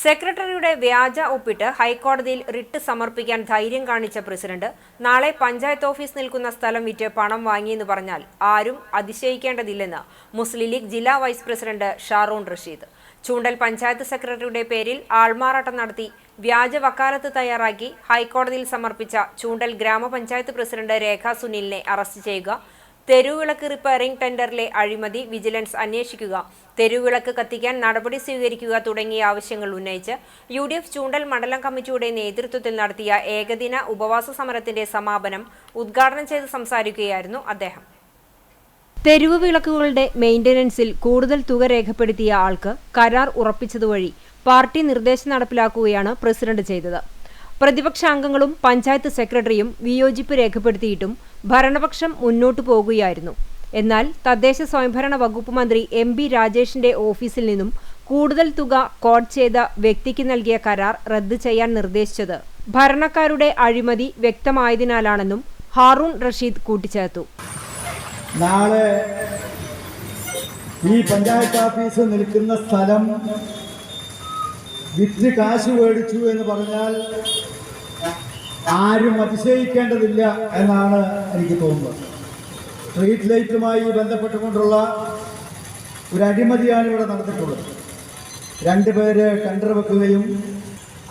സെക്രട്ടറിയുടെ വ്യാജ ഒപ്പിട്ട് ഹൈക്കോടതിയിൽ റിട്ട് സമർപ്പിക്കാൻ ധൈര്യം കാണിച്ച പ്രസിഡന്റ് നാളെ പഞ്ചായത്ത് ഓഫീസ് നിൽക്കുന്ന സ്ഥലം വിറ്റ് പണം വാങ്ങിയെന്ന് പറഞ്ഞാൽ ആരും അതിശയിക്കേണ്ടതില്ലെന്ന് മുസ്ലിം ലീഗ് ജില്ലാ വൈസ് പ്രസിഡന്റ് ഷാറൂൺ റഷീദ്. ചൂണ്ടൽ പഞ്ചായത്ത് സെക്രട്ടറിയുടെ പേരിൽ ആൾമാറാട്ടം നടത്തി വ്യാജ വക്കാലത്ത് തയ്യാറാക്കി ഹൈക്കോടതിയിൽ സമർപ്പിച്ച ചൂണ്ടൽ ഗ്രാമപഞ്ചായത്ത് പ്രസിഡന്റ് രേഖ സുനിലിനെ അറസ്റ്റ് ചെയ്യുക, തെരുവിളക്ക് റിപ്പയറിംഗ് ടെൻഡറിലെ അഴിമതി വിജിലൻസ് അന്വേഷിക്കുക, തെരുവിളക്ക് കത്തിക്കാൻ നടപടി സ്വീകരിക്കുക തുടങ്ങിയ ആവശ്യങ്ങൾ ഉന്നയിച്ച് UDF ചൂണ്ടൽ മണ്ഡലം കമ്മിറ്റിയുടെ നേതൃത്വത്തിൽ നടത്തിയ ഏകദിന ഉപവാസ സമരത്തിന്റെ സമാപനം ഉദ്ഘാടനം ചെയ്ത് സംസാരിക്കുകയായിരുന്നു അദ്ദേഹം. തെരുവ് വിളക്കുകളുടെ മെയിന്റനൻസിൽ കൂടുതൽ തുക രേഖപ്പെടുത്തിയ ആൾക്ക് കരാർ ഉറപ്പിച്ചതുവഴി പാർട്ടി നിർദ്ദേശം നടപ്പിലാക്കുകയാണ് പ്രസിഡന്റ് ചെയ്തത്. പ്രതിപക്ഷാംഗങ്ങളും പഞ്ചായത്ത് സെക്രട്ടറിയും വിയോജിപ്പ് രേഖപ്പെടുത്തിയിട്ടും ഭരണപക്ഷം മുന്നോട്ടു പോകുകയായിരുന്നു. എന്നാൽ തദ്ദേശ സ്വയംഭരണ വകുപ്പ് മന്ത്രി MB രാജേഷിന്റെ ഓഫീസിൽ നിന്നും കൂടുതൽ തുക കോഡ് ചെയ്ത വ്യക്തിക്ക് നൽകിയ കരാർ റദ്ദ് ചെയ്യാൻ നിർദ്ദേശിച്ചത് ഭരണക്കാരുടെ അഴിമതി വ്യക്തമായതിനാലാണെന്നും ഹാറൂൺ റഷീദ് കൂട്ടിച്ചേർത്തു. നാളെ ഈ പഞ്ചായത്ത് ഓഫീസ് നിൽക്കുന്ന സ്ഥലം വിറ്റ് കാശ് മേടിച്ചു എന്ന് പറഞ്ഞാൽ ആരും അതിശയിക്കേണ്ടതില്ല എന്നാണ് എനിക്ക് തോന്നുന്നത്. സ്ട്രീറ്റ് ലൈറ്റുമായി ബന്ധപ്പെട്ടുകൊണ്ടുള്ള ഒരു അഴിമതിയാണ് ഇവിടെ നടന്നിട്ടുള്ളത്. 2 പേര് ടെൻഡർ വെക്കുകയും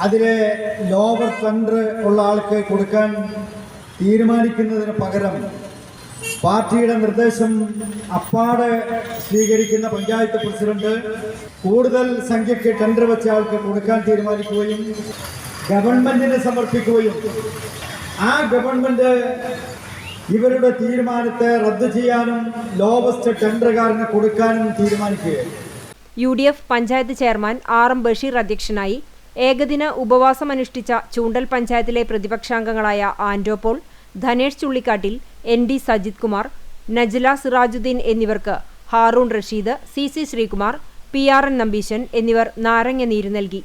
അതിലെ ലോവർ ടെൻഡർ ഉള്ള ആൾക്ക് കൊടുക്കാൻ തീരുമാനിക്കുന്നതിന് പകരം പാർട്ടിയുടെ നിർദ്ദേശം അപ്പാടെ സ്വീകരിക്കുന്ന പഞ്ചായത്ത് പ്രസിഡന്റ് കൂടുതൽ സംഖ്യയ്ക്ക് ടെൻഡർ വെച്ച ആൾക്ക് കൊടുക്കാൻ തീരുമാനിക്കുകയും ഗവൺമെന്റിന് സമർപ്പിക്കുകയും ആ ഗവൺമെന്റ് ഇവരുടെ തീരുമാനത്തെ റദ്ദ് ചെയ്യാനും ലോവസ്റ്റ് ടെൻഡറുകാരന് കൊടുക്കാനും തീരുമാനിക്കുകയാണ്. UDF panchayat chairman RM Basheer അധ്യക്ഷനായി ഏകദിന ഉപവാസമനുഷ്ഠിച്ച ചൂണ്ടൽ പഞ്ചായത്തിലെ പ്രതിപക്ഷാംഗങ്ങളായ ആൻഡോ പോൾ, ധനേഷ് ചുള്ളിക്കാട്ടിൽ, ND സജിത് കുമാർ, നജ്ല സിറാജുദ്ദീൻ എന്നിവർക്ക് ഹാറൂൺ റഷീദ്, CC ശ്രീകുമാർ, PRN നമ്പീശൻ എന്നിവർ നാരങ്ങ നീര് നൽകി.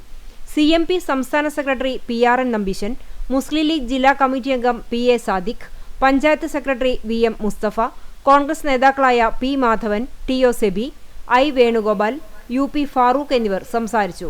CMP സംസ്ഥാന സെക്രട്ടറി PRN നമ്പീശൻ, മുസ്ലിം ലീഗ് ജില്ലാ കമ്മിറ്റി അംഗം PA Sadiq, panchayat secretary VM Mustafa, Congress നേതാക്കളായ P Madhavan, TO SEBI, I Venugopal, UP Farooq എന്നിവർ സംസാരിച്ചു.